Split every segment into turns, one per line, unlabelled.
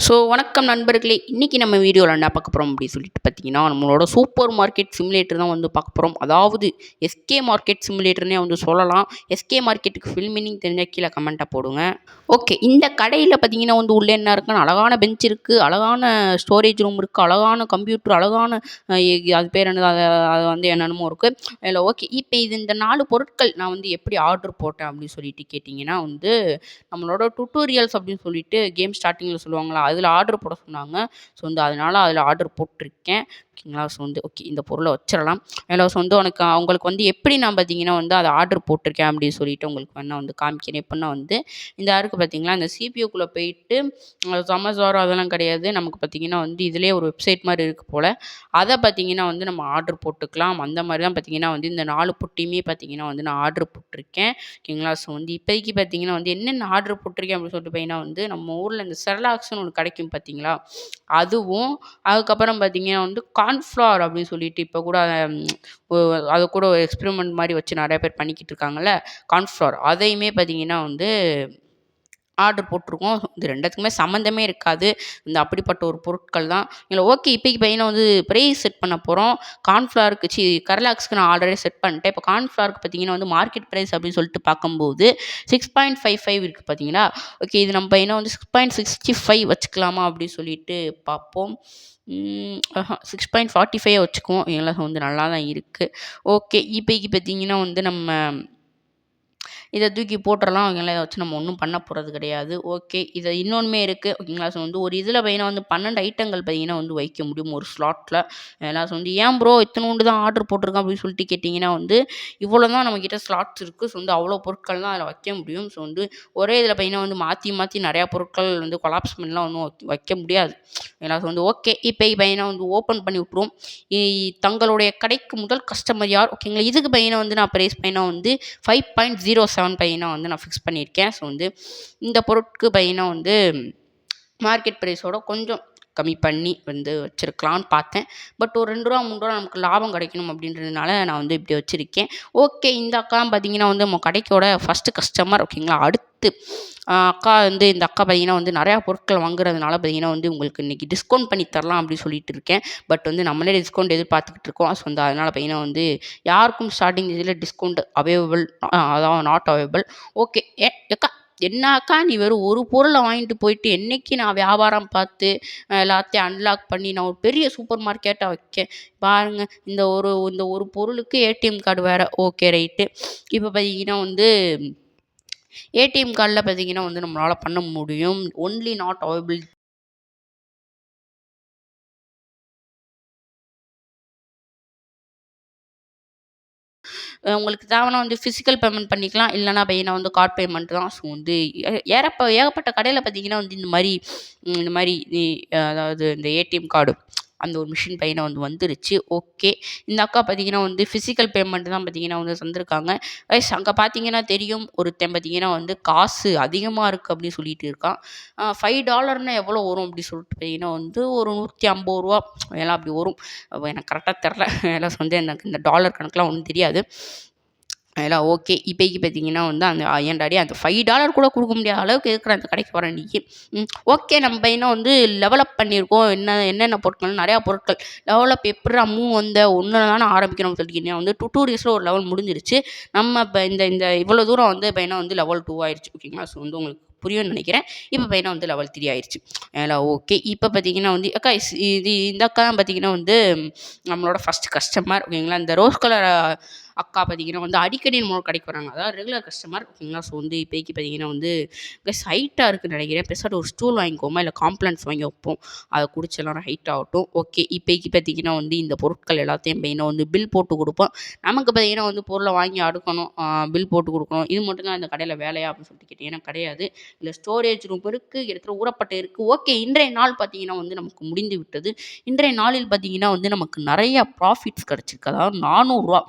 வணக்கம் நண்பர்களே! இன்னைக்கு நம்ம வீடியோல என்ன பார்க்க போறோம் அப்படின்னு சொல்லிட்டு பார்த்தீங்கன்னா, நம்மளோட சூப்பர் மார்க்கெட் சிமுலேட்டர் தான் வந்து பார்க்க போறோம். அதாவது எஸ்கே மார்க்கெட் சிமுலேட்டர்னே வந்து சொல்லலாம். எஸ்கே மார்க்கெட்டுக்கு ஃபுல் மீனிங் தெரிஞ்சா கீழ கமெண்ட்டா போடுங்க. ஓகே. இந்த கடையில பார்த்தீங்கன்னா வந்து உள்ள என்ன இருக்குன்னா, அழகான பெஞ்ச் இருக்கு, அழகான ஸ்டோரேஜ் ரூம் இருக்கு, அழகான கம்ப்யூட்டர், அழகான அது பேர் என்னது? அது வந்து என்னென்னமோ இருக்கு. அதில ஓகே. இப்ப இந்த 4 பொருட்கள் நான் வந்து எப்படி ஆர்டர் போட்டேன் அப்படின்னு சொல்லிட்டு கேட்டீங்கன்னா வந்து, நம்மளோட டுட்டோரியல்ஸ் அப்படின்னு சொல்லிட்டு கேம் ஸ்டார்ட்டிங்கில சொல்லுவாங்கல்ல, அதில ஆர்டர் போட சொன்னாங்க. ஸோ வந்து அதனால அதில ஆர்டர் போட்டிருக்கேன். ஓகேங்களா. ஸோ வந்து ஓகே இந்த பொருள வச்சிரலாம். அதில ஸோ வந்து உங்களுக்கு வந்து எப்படி நான் பார்த்தீங்கன்னா வந்து அத ஆர்டர் போட்டிருக்கேன் அப்படின்னு சொல்லிட்டு உங்களுக்கு வேணா வந்து காமிக்கிறேன். எப்படின்னா வந்து இந்த இருக்கு பார்த்தீங்களா, இந்த சிபியூக்குள்ள போயிட்டு Amazon அதெல்லாம் கிடையாது. நமக்கு பார்த்தீங்கன்னா வந்து இதிலேயே ஒரு வெப்சைட் மாரி இருக்கு போல. அத பார்த்தீங்கன்னா வந்து நம்ம ஆர்டர் போட்டுக்கலாம். அந்த மாரி தான் பார்த்தீங்கன்னா வந்து இந்த 4 பொட்டியுமே பார்த்தீங்கன்னா வந்து நான் ஆர்டர் போட்டிருக்கேன். ஓகேங்களா. ஸோ வந்து இப்போதைக்கு பார்த்தீங்கன்னா வந்து என்னென்ன ஆர்டர் போட்டிருக்கேன் அப்படின்னு சொல்லிட்டு பார்த்தீங்கன்னா வந்து, நம்ம ஊர்ல இந்த செர்லாக்ஸ்ன்னு ஒண்ணு கிடைக்கும் பார்த்தீங்களா? அதுவும், அதுக்கப்புறம் பார்த்தீங்கன்னா வந்து கார்ன்ஃப்ளவர் அப்படின்னு சொல்லிட்டு இப்போ கூட அத கூட ஒரு எக்ஸ்பெரிமெண்ட் மாரி வச்சு நெறைய பேர் பண்ணிக்கிட்டு இருக்காங்கல்ல, கார்ன்ஃப்ளவர் அதையுமே பார்த்தீங்கன்னா வந்து ஆர்டர் போட்டிருக்கோம். இது 2த்துக்குமே சம்மந்தமே இருக்காது. இந்த அப்படிப்பட்ட ஒரு பொருட்கள் தான். இதில ஓகே இப்போதைக்கு பார்த்தீங்கன்னா வந்து பிரைஸ் செட் பண்ண போறோம். கார்ன்ஃப்ளவருக்கு கெர்லாக்ஸ்க்கு நான் ஆல்ரெடி செட் பண்ணிட்டேன். இப்போ கார்ன்ஃப்ளவருக்கு பார்த்தீங்கன்னா வந்து மார்க்கெட் பிரைஸ் அப்படின்னு சொல்லிட்டு பார்க்கும்போது 6.55 இருக்கு பார்த்தீங்களா? ஓகே இது நம்ம பார்த்தீங்கன்னா வந்து 6.65 வச்சுக்கலாமா அப்படின்னு சொல்லிட்டு பார்ப்போம். 6.45 வச்சுக்குவோம். எல்லாம் வந்து நல்லா தான் இருக்கு. ஓகே இப்போதைக்கு பார்த்தீங்கன்னா வந்து நம்ம இத தூக்கி போட்டுறலாம். ஓகேங்களா. இத வச்சு நம்ம ஒண்ணும் பண்ண போறது கிடையாது. ஓகே. இது இன்னொன்னுமே இருக்கு. ஓகேங்களா. ஸோ வந்து ஒரு இதில பார்த்தீங்கன்னா வந்து 12 ஐட்டங்கள் பார்த்தீங்கன்னா வந்து வைக்க முடியும் ஒரு ஸ்லாட்ல. ஸோ வந்து ஏன் ப்ரோ இத்துணூண்டு தான் ஆர்டர் போட்டிருக்கேன் அப்படின்னு சொல்லிட்டு கேட்டீங்கன்னா வந்து, இவ்வளோ தான் நம்மகிட்ட ஸ்லாட்ஸ் இருக்கு. ஸோ வந்து அவ்வளோ பொருட்கள் தான் அதில வைக்க முடியும். ஸோ வந்து ஒரே இதில பார்த்தீங்கன்னா வந்து மாத்தி மாத்தி நெறையா பொருட்கள் வந்து கொலாப்ஸ் பண்ணலாம் ஒண்ணும் வைக்க முடியாது. ஸோ வந்து ஓகே. இப்போ பார்த்தீங்கன்னா வந்து ஓப்பன் பண்ணி விட்டுருவோம். இ தங்களுடைய கடைக்கு முதல் கஸ்டமர் யார்? ஓகேங்களா. இதுக்கு பார்த்தீங்கன்னா வந்து நான் பிரைஸ் பார்த்தீங்கன்னா வந்து 5.07 பையனா வந்து நான் ஃபிக்ஸ் பண்ணியிருக்கேன். ஸோ வந்து இந்த பொருட்கு பையனா வந்து மார்க்கெட் பிரைஸோட கொஞ்சம் கம்மி பண்ணி வந்து வச்சிருக்கலான்னு பார்த்தேன். பட் ஒரு ரூ. 2 ரூ. 3 நமக்கு லாபம் கிடைக்கணும் அப்படின்றதுனால நான் வந்து இப்படி வச்சிருக்கேன். ஓகே இந்த அக்கா பார்த்தீங்கன்னா வந்து நம்ம கடைக்கோட ஃபர்ஸ்ட் கஸ்டமர் ஓகேங்களா. அடுத்து அக்கா வந்து இந்த அக்கா பார்த்தீங்கன்னா வந்து நிறையா பொருட்கள் வாங்குறதுனால பார்த்தீங்கன்னா வந்து உங்களுக்கு இன்னைக்கு டிஸ்கவுண்ட் பண்ணி தரலாம் அப்படின்னு சொல்லிட்டு இருக்கேன். பட் வந்து நம்மளே டிஸ்கவுண்ட் எதிர்பார்த்துக்கிட்டு இருக்கோம். ஸோ வந்து அதனால பார்த்தீங்கன்னா வந்து யாருக்கும் ஸ்டார்ட்டிங் இதில் டிஸ்கவுண்ட் அவைலபிள் அதாவது நாட் அவைலபிள். ஓகே எக்கா என்ன அக்கா நீ வெறும் ஒரு பொருளை வாங்கிட்டு போயிட்டு என்னைக்கு நான் வியாபாரம் பார்த்து எல்லாத்தையும் அன்லாக் பண்ணி நான் ஒரு பெரிய சூப்பர் மார்க்கெட்டாக வைக்கேன் பாருங்க. இந்த ஒரு பொருளுக்கு ஏடிஎம் கார்டு வேற. Okay right. இப்போ பார்த்தீங்கன்னா வந்து ஏடிஎம் கார்டில் பார்த்தீங்கன்னா வந்து நம்மளால பண்ண முடியும். ஒன்லி நாட் அவைலபிள் உங்களுக்கு தேவைன்னா வந்து ஃபிசிக்கல் பேமெண்ட் பண்ணிக்கலாம். இல்லைனா பார்த்தீங்கன்னா வந்து கார்ட் பேமெண்ட் தான். ஸோ வந்து ஏகப்பட்ட கடையில பார்த்தீங்கன்னா வந்து இந்த மாரி அதாவது இந்த ஏடிஎம் கார்டு அந்த ஒரு மிஷின் பார்த்தீங்கன்னா வந்து வந்துருச்சு. ஓகே. இந்த அக்கா பார்த்தீங்கன்னா வந்து ஃபிசிக்கல் பேமெண்ட் தான் பார்த்தீங்கன்னா வந்து தந்திருக்காங்க. அங்கே பார்த்தீங்கன்னா தெரியும் ஒருத்தன் பார்த்தீங்கன்னா வந்து காசு அதிகமாக இருக்குது அப்படின்னு சொல்லிட்டு இருக்கான். $5ன்னா எவ்வளோ வரும் அப்படி சொல்லிட்டு பார்த்தீங்கன்னா வந்து ஒரு ரூ. 150 எல்லாம் அப்படி வரும். எனக்கு கரெக்டாக தெரில. எல்லாம் வந்து எனக்கு இந்த டாலர் கணக்குலாம் ஒண்ணும் தெரியாது. அதெல்லாம் ஓகே. இப்போதைக்கு பார்த்தீங்கன்னா வந்து ஏன்டாடி அந்த $5 கூட குடுக்க முடியாத அளவுக்கு எதுக்குடா இந்த கடைக்கு வர நீயி? ஓகே நம்ம பையனா வந்து டெவலப் பண்ணியிருக்கோம். என்னென்ன பொருட்கள் நெறையா பொருட்கள். டெவலப் எப்புட்றா வந்த? ஒண்ணுல தானே ஆரம்பிக்கணும்னு சொல்லிட்டு வந்து டுட்டோரியல்ஸ்ல ஒரு லெவல் முடிஞ்சிருச்சு. நம்ம இப்ப இந்த இந்த இவ்வளோ தூரம் வந்து பையனா வந்து லெவல் 2 ஆயிருச்சு. ஓகேங்களா. ஸோ வந்து உங்களுக்கு புரியும்னு நெனைக்கிறேன். இப்போ பையனா வந்து லெவல் 3 ஆயிருச்சு. அதெல்லாம் ஓகே. இப்போ பார்த்தீங்கன்னா வந்து அக்கா இந்த அக்கா தான் பார்த்தீங்கன்னா வந்து நம்மளோட ஃபர்ஸ்ட் கஸ்டமர். ஓகேங்களா. இந்த ரோஸ் கலர் அக்கா பார்த்தீங்கன்னா வந்து அடிக்கடி நம்மளோட கடைக்கு வராங்க. அதாவது ரெகுலர் கஸ்டமர். ஓகேங்களா. ஸோ வந்து இப்போதைக்கு பார்த்தீங்கன்னா வந்து ஹைட்டா இருக்குன்னு நெனைக்கிறேன். பெருசாட்டு ஒரு ஸ்டூல் வாங்கிக்கோமா, இல்ல காம்ப்ளான்ஸ் வாங்கி வைப்போம். அத குடிச்சு எல்லாரும் ஹைட் ஆகட்டும். ஓகே. இப்போதைக்கு பார்த்தீங்கன்னா வந்து இந்த பொருட்கள் எல்லாத்தையும் மெயினா வந்து பில் போட்டு குடுப்போம். நமக்கு பார்த்தீங்கன்னா வந்து பொருள வாங்கி அடுக்கணும். பில் போட்டு குடுக்கணும். இது மட்டும் தான் இந்த கடையில வேலையா அப்படின்னு சொல்லிட்டு கேட்டீங்கன்னா கிடையாது. இல்ல ஸ்டோரேஜ் ரூம் இருக்கு. இடத்துல ஊறப்பட்டை இருக்கு. ஓகே. இன்றைய நாள் பார்த்தீங்கன்னா வந்து நமக்கு முடிந்து விட்டது. இன்றைய நாளில் பார்த்தீங்கன்னா வந்து நமக்கு நெறைய ப்ராஃபிட்ஸ் கிடைச்சிருக்கு. அதாவது ரூ. 400 ரூ.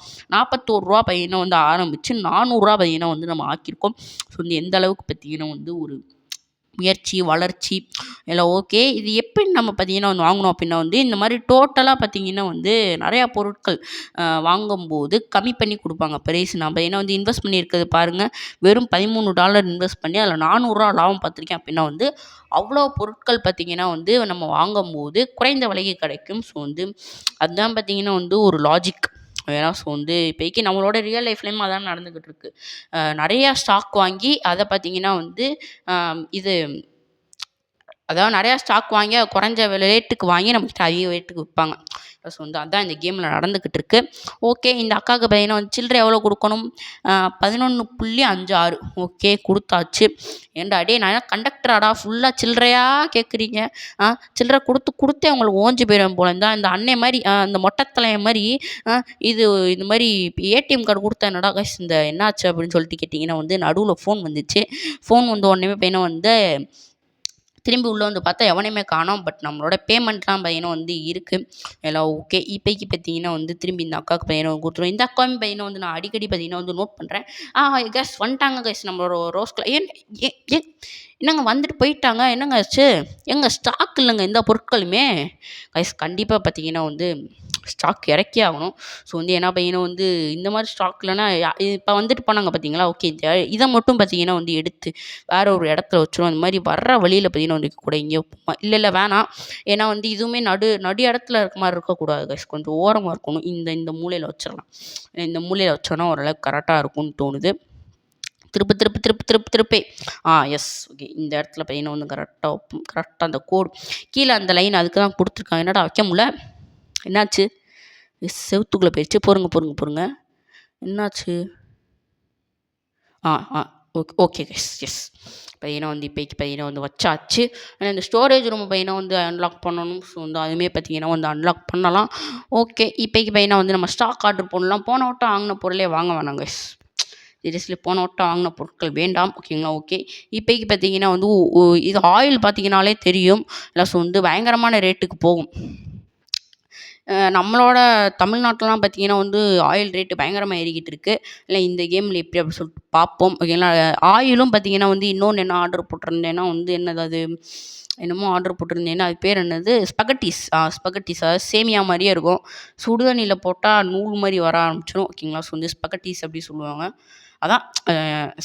41 பார்த்தீங்கன்னா வந்து ஆரம்பிச்சு ரூ. 400 பார்த்தீங்கன்னா வந்து நம்ம ஆக்கியிருக்கோம். ஸோ வந்து எந்த அளவுக்கு பார்த்தீங்கன்னா வந்து ஒரு முயற்சி, வளர்ச்சி எல்லாம் ஓகே. இது எப்படின்னு நம்ம பார்த்தீங்கன்னா வந்து வாங்கணும் அப்படின்னா வந்து, இந்த மாதிரி டோட்டலா பார்த்தீங்கன்னா வந்து நெறையா பொருட்கள் வாங்கும்போது கம்மி பண்ணி குடுப்பாங்க பிரைஸ். நம்ம ஏன்னா வந்து இன்வெஸ்ட் பண்ணியிருக்கிறது பாருங்க, வெறும் $13 இன்வெஸ்ட் பண்ணி அதில ரூ. 400 லாபம் பார்த்துருக்கேன் அப்படின்னா வந்து, அவ்வளோ பொருட்கள் பார்த்தீங்கன்னா வந்து நம்ம வாங்கும்போது குறைந்த விலைக்கு கிடைக்கும். ஸோ வந்து அதுதான் பார்த்தீங்கன்னா வந்து ஒரு லாஜிக். ஏன்னா ஸோ வந்து இப்போதைக்கு நம்மளோட ரியல் லைஃப்லயும் அதான் நடந்துகிட்டு இருக்கு. நெறையா ஸ்டாக் வாங்கி அத பார்த்தீங்கன்னா வந்து இது அதாவது நெறையா ஸ்டாக் வாங்கி குறைஞ்ச ரேட்டுக்கு வாங்கி நம்மகிட்ட அதிக ரேட்டுக்கு விற்பாங்க. ஸோ வந்து அதான் இந்த கேமில் நடந்துக்கிட்டு இருக்கு. ஓகே, இந்த அக்காவுக்கு பார்த்தீங்கன்னா வந்து சில்லறை எவ்வளோ கொடுக்கணும்? 11.56 ஓகே குடுத்தாச்சு. ஏன்டா டேய் நான் என்ன கண்டக்டராடா ஃபுல்லாக சில்லறையா கேட்குறீங்க? சில்லறை குடுத்தே உங்களுக்கு ஓஞ்சு போயிடும் போல. இந்த அண்ணே மாரி இந்த மொட்டைத்தலையன் மாரி இது இந்த மாரி ஏடிஎம் கார்டு குடுத்தா என்னடா கைஸ் இந்த என்னாச்சு அப்படின்னு சொல்லிட்டு கேட்டிங்கன்னா வந்து நடுவில் ஃபோன் வந்துச்சு. ஃபோன் வந்த உடனேமே பையனை வந்து திரும்பி உள்ளே வந்து பார்த்தா எவனையுமே காணோம். பட் நம்மளோட பேமெண்ட்லாம் பார்த்தீங்கன்னா வந்து இருக்குது. எல்லாம் ஓகே. இப்போக்கி பார்த்தீங்கன்னா வந்து திரும்பி இந்த அக்காவுக்கு பையனை கொடுத்துருவோம். இந்த அக்காவும் பையனை வந்து நான் அடிக்கடி பார்த்தீங்கன்னா வந்து நோட் பண்ணுறேன். கேஸ் வந்துட்டாங்க கேஸ் நம்மளோட ரோஸ்கில் என்னங்க வந்துட்டு போயிட்டாங்க. என்னங்க ஆச்சு? எங்க ஸ்டாக் இல்லைங்க எந்த பொருட்களுமே. கைஸ் கண்டிப்பாக பார்த்தீங்கன்னா வந்து ஸ்டாக் இறக்கியே ஆகணும். ஸோ வந்து ஏன்னா பையனை வந்து இந்த மாதிரி ஸ்டாக் இல்லைன்னா இப்போ வந்துட்டு போனாங்க பார்த்தீங்களா? ஓகே இதை மட்டும் பார்த்தீங்கன்னா வந்து எடுத்து வேற ஒரு இடத்துல வச்சுருவோம். அந்த மாதிரி வர்ற வழியில் பார்த்தீங்கன்னா வந்து கூட இங்கே இல்லை வேணாம். ஏன்னா வந்து இதுவுமே நடு இடத்துல இருக்க மாதிரி இருக்கக்கூடாது கைஸ். கொஞ்சம் ஓரமாக இருக்கணும். இந்த மூலையில் வச்சிடலாம். இந்த மூலையில் வச்சோன்னா ஓரளவுக்கு கரெக்டாக இருக்கும்னு தோணுது. திருப்பே எஸ் ஓகே. இந்த இடத்துல பார்த்தீங்கன்னா வந்து கரெக்டாக அந்த கோடு கீழே அந்த லைன் அதுக்கு தான் கொடுத்துருக்காங்க. என்னடா வைக்க முடியல? என்னாச்சு? செவுத்துக்குள்ளே போயிடுச்சு. பொறுங்க. என்னாச்சு? Okay yes. பையனை வந்து இப்போக்கி பையனை வந்து வச்சாச்சு. ஆனால் இந்த ஸ்டோரேஜ் ரூம் பையனை வந்து அன்லாக் பண்ணணும். ஸோ வந்து அதுவுமே பார்த்தீங்கன்னா வந்து அன்லாக் பண்ணலாம். ஓகே இப்போக்கி பையனை வந்து நம்ம ஸ்டாக் ஆர்டர் பண்ணலாம். போன வட்டம் வாங்கின பொருளே வாங்க வேணாங்க. சீரியஸ்லி போன வட்டம் வாங்கின பொருட்கள் வேண்டாம். ஓகேங்களா? ஓகே. இப்போக்கி பார்த்தீங்கன்னா வந்து இது ஆயில் பார்த்தீங்கன்னாலே தெரியும். ப்ளஸ் வந்து பயங்கரமான ரேட்டுக்கு போகும். நம்மளோட தமிழ்நாட்டிலலாம் பார்த்தீங்கன்னா வந்து ஆயில் ரேட்டு பயங்கரமாக ஏறிக்கிட்டு இருக்கு. இல்லை இந்த கேமில் எப்படி அப்படி சொல்லிட்டு பார்ப்போம். ஓகேங்களா? ஆயிலும் பார்த்தீங்கன்னா வந்து இன்னொன்று என்ன ஆர்டர் போட்டிருந்தேன்னா வந்து என்னது அது என்னமோ ஆர்டர் போட்டிருந்தேன்னா அது பேர் என்னது ஸ்பகட்டீஸ். அதாவது சேமியா மாதிரியே இருக்கும். சுடுதண்ணியில் போட்டால் நூல் மாதிரி வர ஆரம்பிச்சிடும். ஓகேங்களா? ஸோ வந்து ஸ்பகட்டீஸ் அப்படி சொல்லுவாங்க. அதான்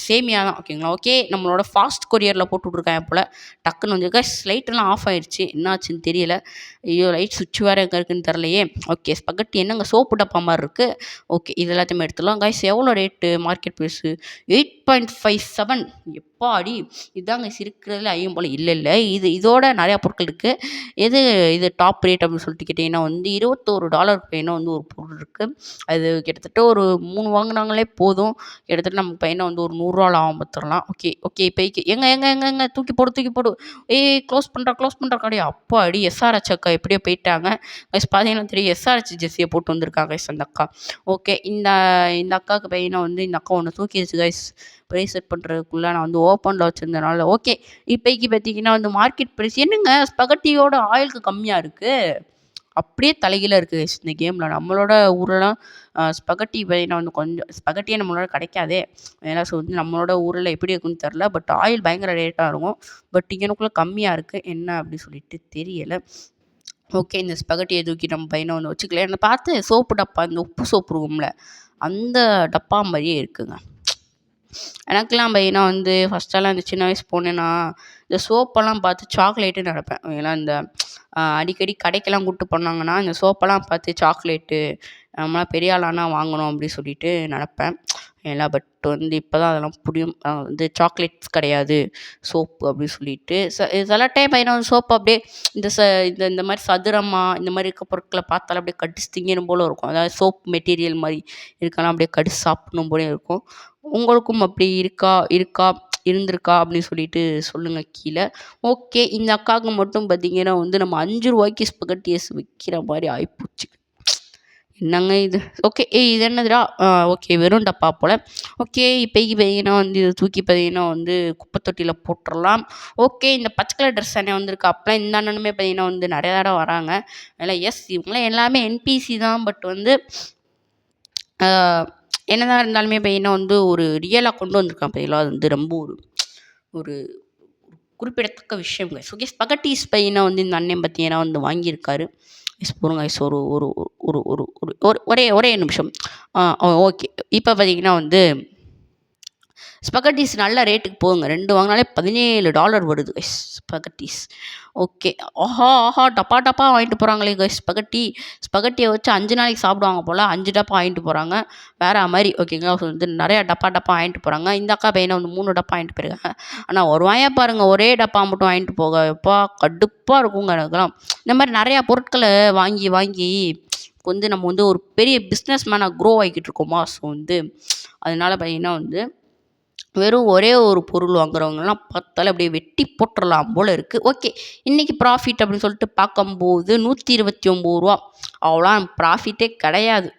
சேமியா தான். ஓகேங்களா? ஓகே நம்மளோட ஃபாஸ்ட் கொரியரில் போட்டு விட்ருக்காங்க போல். டக்குன்னு வந்து கைஸ் லைட்டெல்லாம் ஆஃப் ஆயிடுச்சு. என்னாச்சுன்னு தெரியல. ஐயோ லைட் சுவிட்ச் வேறு எங்கே இருக்குன்னு தெரிலையே. ஓகே ஸ்பகட்டி என்னங்க சோப்பு டப்பா மாதிரி இருக்குது. ஓகே இது எல்லாத்தையுமே எடுத்துடலாம். கைஸ் எவ்வளோ ரேட்டு மார்க்கெட் ப்ரைஸு? 8.57 எப்பாடி இதாங்க இருக்கிறதுல ஐயும் போல். இல்லை இதோட நிறையா பொருட்கள் இருக்குது. இது டாப் ரேட் அப்படின்னு சொல்லிட்டு கேட்டிங்கன்னா வந்து $21 பையனா வந்து ஒரு பொருள் இருக்குது. அது கிட்டத்தட்ட ஒரு 3 வாங்கினாங்களே போதும். கிட்டத்தட்ட நம்ம பையனை வந்து ஒரு $100 லாபம் பார்த்துடலாம். ஓகே இப்போக்கி எங்க தூக்கி போடு. க்ளோஸ் பண்ணுறா கடை. அப்பாடி எஸ்ஆர்ஹெச் அக்கா எப்படியோ போயிட்டாங்க. கைஸ் பார்த்தீங்கன்னா தெரியும் எஸ்ஆர்ஹெச் ஜெர்சியை போட்டு வந்திருக்காங்க கைஸ் அந்த அக்கா. ஓகே இந்த அக்காவுக்கு பையனை வந்து இந்த அக்கா ஒன்று தூக்கிடுச்சு கைஸ். ப்ரைஸ் செட் பண்ணுறதுக்குள்ளே நான் வந்து ஓப்பனில் வச்சுருந்தனால. ஓகே இப்போக்கி பார்த்தீங்கன்னா வந்து மார்க்கெட் ப்ரைஸ் என்னங்க ஸ்பகட்டியோட ஆயிலுக்கு கம்மியாக இருக்குது. அப்படியே தலைகீழாக இருக்குது கைஸ் இந்த கேமில். நம்மளோட ஊரெலாம் ஸ்பகட்டி பார்த்தீங்கன்னா வந்து கொஞ்சம் ஸ்பகட்டியே நம்மளோட கிடைக்காதே. ஏன்னா ஸோ வந்து நம்மளோட ஊரில் எப்படி இருக்குன்னு தெரில. பட் ஆயில் பயங்கர ரேட்டாக இருக்கும். பட் இங்கனுக்குள்ளே கம்மியாக இருக்குது. என்ன அப்படி சொல்லிட்டு தெரியலை. ஓகே இந்த ஸ்பகட்டியை தூக்கி நம்ம பையனை வந்து வச்சுக்கலாம். என்னை பார்த்து சோப்பு டப்பா இந்த உப்பு சோப்பு இருக்கும்ல அந்த டப்பா மாதிரியே இருக்குங்க. எனக்கெல்லாம் பையனா வந்து ஃபஸ்ட்டெல்லாம் இந்த சின்ன வயசு போனேன்னா இந்த சோப்பெல்லாம் பார்த்து சாக்லேட்டுன்னு நினப்பேன். ஏன்னா இந்த அடிக்கடி கடைக்கெல்லாம் கூப்பிட்டு போனாங்கன்னா இந்த சோப்பெல்லாம் பார்த்து சாக்லேட்டு நம்மளாம் பெரிய ஆளானா வாங்கணும் அப்படி சொல்லிட்டு நினப்பேன். ஏன்னா பட் வந்து இப்போ தான் அதெல்லாம் புரியும். வந்து சாக்லேட்ஸ் கிடையாது சோப்பு அப்படின்னு சொல்லிட்டு சில டைம் பையனா வந்து சோப்பு அப்படியே இந்த மாதிரி சதுரமாக இந்த மாதிரி இருக்க பொருட்களை பார்த்தாலும் அப்படியே கடிச்சு திங்கணும் போல இருக்கும். அதாவது சோப் மெட்டீரியல் மாதிரி இருக்கலாம் அப்படியே கடிச்சு சாப்பிடணும் போல இருக்கும். உங்களுக்கும் அப்படி இருந்திருக்கா அப்படின்னு சொல்லிட்டு சொல்லுங்கள் கீழே. ஓகே இந்த அக்காவுக்கு மட்டும் பார்த்தீங்கன்னா வந்து நம்ம $5 ஸ்பகட்டியஸ் விற்கிற மாதிரி ஆகிப்போச்சு. என்னங்க இது? ஓகே இது என்னதுடா? ஓகே வெறும் டப்பா போல். ஓகே இப்போக்கி பார்த்தீங்கன்னா வந்து இதை தூக்கி பார்த்தீங்கன்னா வந்து குப்பை தொட்டியில் போட்டுடலாம். ஓகே இந்த பச்சை கலர் ட்ரெஸ் அண்ணே வந்திருக்கு. அப்போலாம் இந்த அண்ணனுமே பார்த்தீங்கன்னா வந்து நிறைய தடவை வராங்க. அதில் எஸ் இவங்களாம் எல்லாமே என்பிசி தான். பட் வந்து என்னதான் இருந்தாலுமே பார்த்தீங்கன்னா வந்து ஒரு ரியலாக கொண்டு வந்திருக்கான் பார்த்தீங்களா? அது வந்து ரொம்ப ஒரு குறிப்பிடத்தக்க விஷயம் கைஸ். ஓகே, ஸ்பகட்டீஸ் பையனை வந்து இந்த அண்ணன் பார்த்தீங்கன்னா வந்து வாங்கியிருக்காரு. கைஸ் போடுங்க கைஸ். ஒரு ஒரு ஒரு ஒரு ஒரு ஒரு ஒரே ஒரே நிமிஷம். ஓகே, இப்போ பார்த்தீங்கன்னா வந்து ஸ்பகட்டீஸ் நல்ல ரேட்டுக்கு போகுங்க. 2 வாங்கினாலே $17 வருது கைஸ் ஸ்பகட்டீஸ். ஓகே. ஆஹா! ஆஹா! டப்பா டப்பா வாங்கிட்டு போகிறாங்களே கைஸ் ஸ்பகட்டியை வச்சு 5 நாளைக்கு சாப்பிடுவாங்க போல். 5 டப்பா வாங்கிட்டு போகிறாங்க. வேற மாதிரி ஓகேங்களா. ஸோ வந்து நிறையா டப்பா வாங்கிட்டு போகிறாங்க. இந்த அக்கா பையனை வந்து 3 டப்பா வாங்கிட்டு போயிருக்காங்க. ஆனால் வருவாயா பாருங்கள், ஒரே டப்பா மட்டும் வாங்கிட்டு போக எப்பா கடுப்பாக இருக்குங்க எனக்குலாம். இந்த மாதிரி நிறையா பொருட்களை வாங்கி வாங்கி வந்து நம்ம வந்து ஒரு பெரிய பிஸ்னஸ் மேனாக க்ரோ ஆகிக்கிட்டு இருக்கோமா. ஸோ வந்து அதனால பார்த்தீங்கன்னா வந்து வெறும் ஒரே ஒரு பொருள் வாங்குறவங்கலாம் பார்த்தாலே அப்படியே வெட்டி போட்டுடலாம் போல் இருக்குது. ஓகே, இன்றைக்கி ப்ராஃபிட் அப்படின்னு சொல்லிட்டு பார்க்கும்போது ₹129. அவ்வளோ ப்ராஃபிட்டே கிடையாது.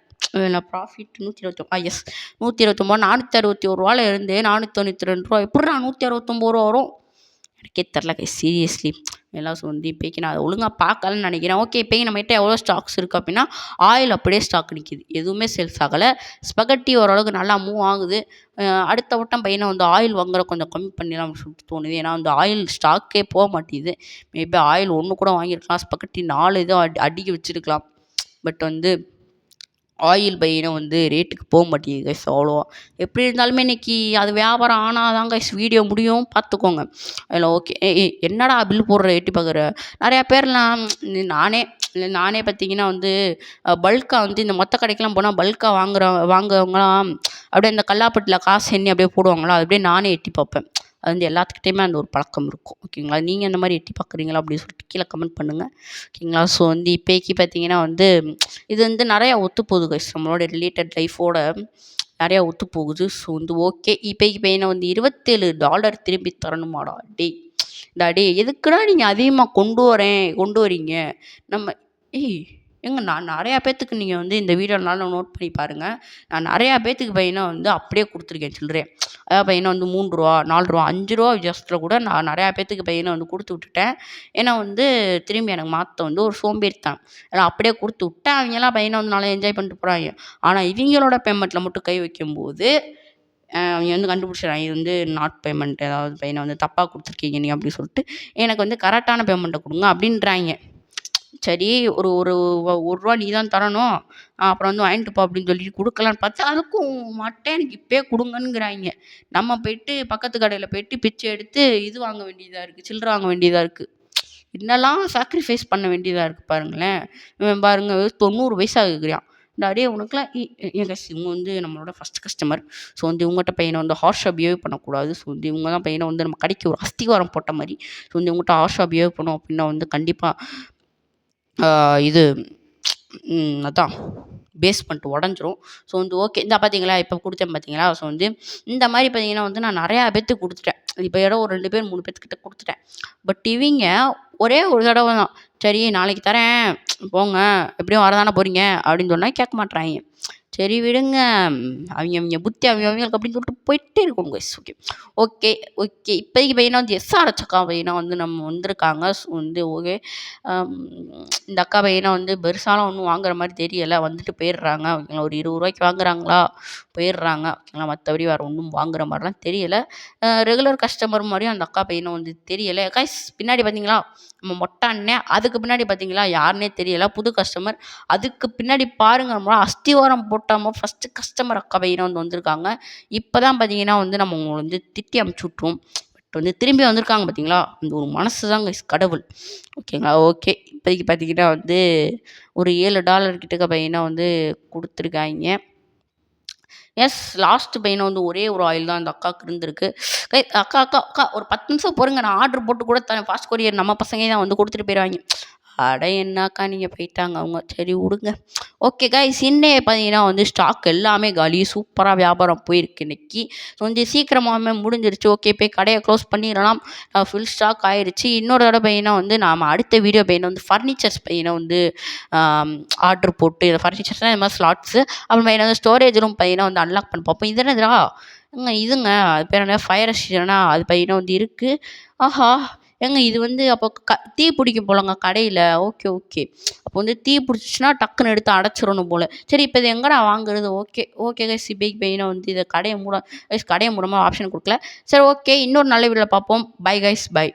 இல்லை ப்ராஃபிட் 129. எஸ், 129. ₹461 இருந்து ₹492. எப்படிடா ₹169 வரும்? எனக்கே தெரில கைஸ் சீரியஸ்லி. எல்லாம் வந்து இப்போக்கி நான் அதை ஒழுங்காக பார்க்கலன்னு நினைக்கிறேன். ஓகே, இப்போக்கி நம்மகிட்ட எவ்வளோ ஸ்டாக்ஸ் இருக்குது அப்படின்னா ஆயில் அப்படியே ஸ்டாக் நிற்கிது, எதுவுமே சேல்ஸ் ஆகலை. ஸ்பகட்டி ஓரளவுக்கு நல்லா மூவ் ஆகுது. அடுத்த வட்டம் பையனை வந்து ஆயில் வாங்குற கொஞ்சம் கம்மி பண்ணிடலாம் அப்படின்னு சொல்லிட்டு தோணுது. ஏன்னா வந்து ஆயில் ஸ்டாக்கே போக மாட்டேங்குது. மேபி ஆயில் ஒன்று கூட வாங்கியிருக்கலாம், ஸ்பகட்டி 4 இது அடிக்க வச்சுருக்கலாம். பட் வந்து ஆயில் பையனை வந்து ரேட்டுக்கு போக மாட்டேங்குது கைஸ் அவ்வளோவா. எப்படி இருந்தாலுமே இன்றைக்கி அது வியாபாரம் ஆனால் தான் கைஸ் வீடியோ முடியும், பார்த்துக்கோங்க. அதில் ஓகே. என்னடா பில் போடுற எட்டி பார்க்குற? நிறையா பேர்லாம் நானே பார்த்தீங்கன்னா வந்து பல்காக வந்து இந்த மொத்த கடைக்கெலாம் போனால் பல்காக வாங்குறவங்களாம் அப்படியே இந்த கல்லாப்பட்டியில் காசு எண்ணி அப்படியே போடுவாங்களா, அது அப்படியே நானே எட்டி பார்ப்பேன். அது வந்து எல்லாத்துக்கிட்டையுமே அந்த ஒரு பழக்கம் இருக்கும் ஓகேங்களா. நீங்கள் அந்த மாதிரி எட்டி பார்க்குறீங்களா அப்படின்னு சொல்லிட்டு கீழே கமெண்ட் பண்ணுங்கள் ஓகேங்களா. ஸோ வந்து இப்போக்கி பார்த்தீங்கன்னா வந்து இது வந்து நிறையா ஒத்துப்போகுது கைஸ், நம்மளோட ரிலேட்டட் லைஃபோட நிறையா ஒத்து போகுது. ஸோ வந்து ஓகே, இப்போக்கி பையனை வந்து $27 திரும்பி தரணுமாடா டே எதுக்குடா நீங்கள் அதிகமாக கொண்டு வரீங்க? நம்ம நான் நிறையா பேர்த்துக்கு நீங்கள் வந்து இந்த வீடியோனால நோட் பண்ணி பாருங்கள். நான் நிறையா பேர்த்துக்கு பையனை வந்து அப்படியே கொடுத்துருக்கேன் சில்லறை. அதாவது பையனை வந்து ₹3, ₹4, ₹5 வித்தியாசத்தில் கூட நான் நிறையா பேர்த்துக்கு பையனை வந்து கொடுத்து விட்டுட்டேன். ஏன்னா வந்து திரும்பி எனக்கு மாற்ற வந்து ஒரு சோம்பேறித்தான். ஏன்னா அப்படியே கொடுத்து விட்டேன். அவங்கெல்லாம் பையனை வந்து நல்லா என்ஜாய் பண்ணிட்டு போகிறாங்க. ஆனால் இவங்களோட பேமெண்ட்டில் மட்டும் கை வைக்கும்போது அவங்க வந்து கண்டுபிடிச்சிடுறாங்க, இது வந்து நாட் பேமெண்ட், ஏதாவது பையனை வந்து தப்பாக கொடுத்துருக்கீங்க நீ அப்படின்னு சொல்லிட்டு எனக்கு வந்து கரெக்டான பேமெண்ட்டை கொடுங்க அப்படின்றாங்க. சரி, ஒரு ஒரு ₹1 நீ தான் தரணும், அப்புறம் வந்து வாங்கிட்டு போ அப்படின்னு சொல்லிட்டு கொடுக்கலான்னு பார்த்தா அதுக்கும் மாட்டேன், எனக்கு இப்போயே கொடுங்கங்கிறாங்க. நம்ம போய்ட்டு பக்கத்து கடையில் போய்ட்டு பிச்சை எடுத்து இது வாங்க வேண்டியதாக இருக்குது, சில்லறை வாங்க வேண்டியதாக இருக்குது. என்னெல்லாம் சாக்ரிஃபைஸ் பண்ண வேண்டியதாக இருக்குது பாருங்களேன். பாருங்கள் 90 பைசா கேட்குறான். டே உனக்குலாம் என் கஸ் இவங்க வந்து நம்மளோட ஃபஸ்ட் கஸ்டமர். ஸோ வந்து இவங்ககிட்ட பையனை வந்து ஹார்ஷாக பிஹேவ் பண்ணக்கூடாது. ஸோ வந்து இவங்க தான் பையனை வந்து நம்ம கடைக்கு ஒரு அஸ்திவாரம் போட்ட மாதிரி. ஸோ வந்து இவங்ககிட்ட ஹார்ஷாக பிஹேவ் பண்ணோம் அப்படின்னா வந்து கண்டிப்பாக இது அதான் பேஸ்மெண்ட் உடஞ்சிரும். ஸோ வந்து ஓகே, இந்த பார்த்தீங்களா இப்போ கொடுத்தேன் பார்த்தீங்களா. ஸோ வந்து இந்த மாதிரி பார்த்தீங்கன்னா வந்து நான் நிறையா பேர்த்துக்கு கொடுத்துட்டேன். இப்போ இடம் ஒரு 2 பேர் 3 பேர்த்துக்கிட்ட கொடுத்துட்டேன். பட் இவங்க ஒரே ஒரு தடவை தான், சரி நாளைக்கு தரேன் போங்க, எப்படியும் வரதானே போகிறீங்க அப்படின்னு சொன்னால் கேட்க மாட்றாங்க. சரி விடுங்க, அவங்க புத்தி அவங்களுக்கு அப்படின்னு சொல்லிட்டு போயிட்டே இருக்கும் கைஸ். ஓகே இப்போதைக்கு பையனா வந்து எஸ்ஆர்ஹெச் அக்கா பையனா வந்து நம்ம வந்திருக்காங்க. ஸோ வந்து ஓகே, இந்த அக்கா பையனா வந்து பெருசாலாம் ஒன்றும் வாங்குற மாதிரி தெரியலை, வந்துட்டு போயிடுறாங்க ஓகேங்களா. ஒரு ₹20 வாங்குறாங்களா போயிடுறாங்க ஓகேங்களா. மற்றபடி வேறு ஒன்றும் வாங்குற மாதிரிலாம் தெரியலை. ரெகுலர் கஸ்டமர் மாதிரியும் அந்த அக்கா பையனை வந்து தெரியலை கைஸ். பின்னாடி பார்த்தீங்களா நம்ம மொட்டை அண்ணன், அதுக்கு பின்னாடி பார்த்தீங்களா யாருன்னே தெரியலை, புது கஸ்டமர். அதுக்கு பின்னாடி பாருங்கள் நம்மளால் அஸ்திவாரம் போட்டாமல் ஃபஸ்ட்டு கஸ்டமர் அக்கா பையனை வந்து வந்திருக்காங்க. இப்போ தான் பார்த்தீங்கன்னா வந்து நம்ம உங்களை வந்து திட்டி அமுச்சு விட்ருவோம். பட் வந்து திரும்பி வந்திருக்காங்க பார்த்தீங்களா, அந்த ஒரு மனசு தான் கடவுள் ஓகேங்களா. ஓகே, இப்போதைக்கு பார்த்தீங்கன்னா வந்து ஒரு $7 கிட்டக்க பையனை வந்து கொடுத்துருக்காங்க. எஸ், லாஸ்ட்டு பையனை வந்து ஒரே ஒரு ஆயில் தான் அந்த அக்காவுக்கு இருந்திருக்கு. அக்கா ஒரு 10 நிமிஷம் பொறுங்க, நான் ஆர்டர் போட்டு கூட தரேன், ஃபாஸ்ட் கொரியர் நம்ம பசங்க தான் வந்து கொடுத்துட்டு போயிடுவாங்க. அட என்னக்கா நீங்கள் போயிட்டாங்க அவங்க, சரி விடுங்க. ஓகே கைஸ், இன்னைக்கு பார்த்தீங்கன்னா வந்து ஸ்டாக் எல்லாமே காலி, சூப்பராக வியாபாரம் போயிருக்கு இன்னைக்கு. ஸோ வந்து சீக்கிரமாகவே முடிஞ்சிருச்சு. ஓகே, போய் கடையை க்ளோஸ் பண்ணிடலாம், ஃபுல் ஸ்டாக் ஆயிடுச்சு. இன்னொரு தடவை பையனை வந்து நாம் அடுத்த வீடியோ பையனை வந்து ஃபர்னிச்சர்ஸ் பையனை வந்து ஆர்டர் போட்டு ஃபர்னிச்சர்ஸ்னால் இந்த மாதிரி ஸ்லாட்ஸு, அப்புறம் பையனை வந்து ஸ்டோரேஜ் ரூம் பையனை வந்து அன்லாக் பண்ணி பார்ப்போம். இது என்னதுடா இதுங்க, அது பேர் என்ன ஃபயர் எக்ஸ்டிங்ஷனா, அது பையனை வந்து இருக்குது. ஆஹா இது வந்து அப்போ தீ பிடிக்க போலங்க கடையில். ஓகே அப்போ வந்து தீ பிடிச்சிச்சின்னா டக்குன்னு எடுத்து அடைச்சிடணும் போல். சரி இப்போ இது எங்கடா வாங்குறது? ஓகே கைஸ், இப்போக்கி பையனை வந்து இதை கடையை மூடாமல் ஆப்ஷன் கொடுக்கல. சரி ஓகே, இன்னொரு நல்ல வீடியோவில் பார்ப்போம். Bye guys, by.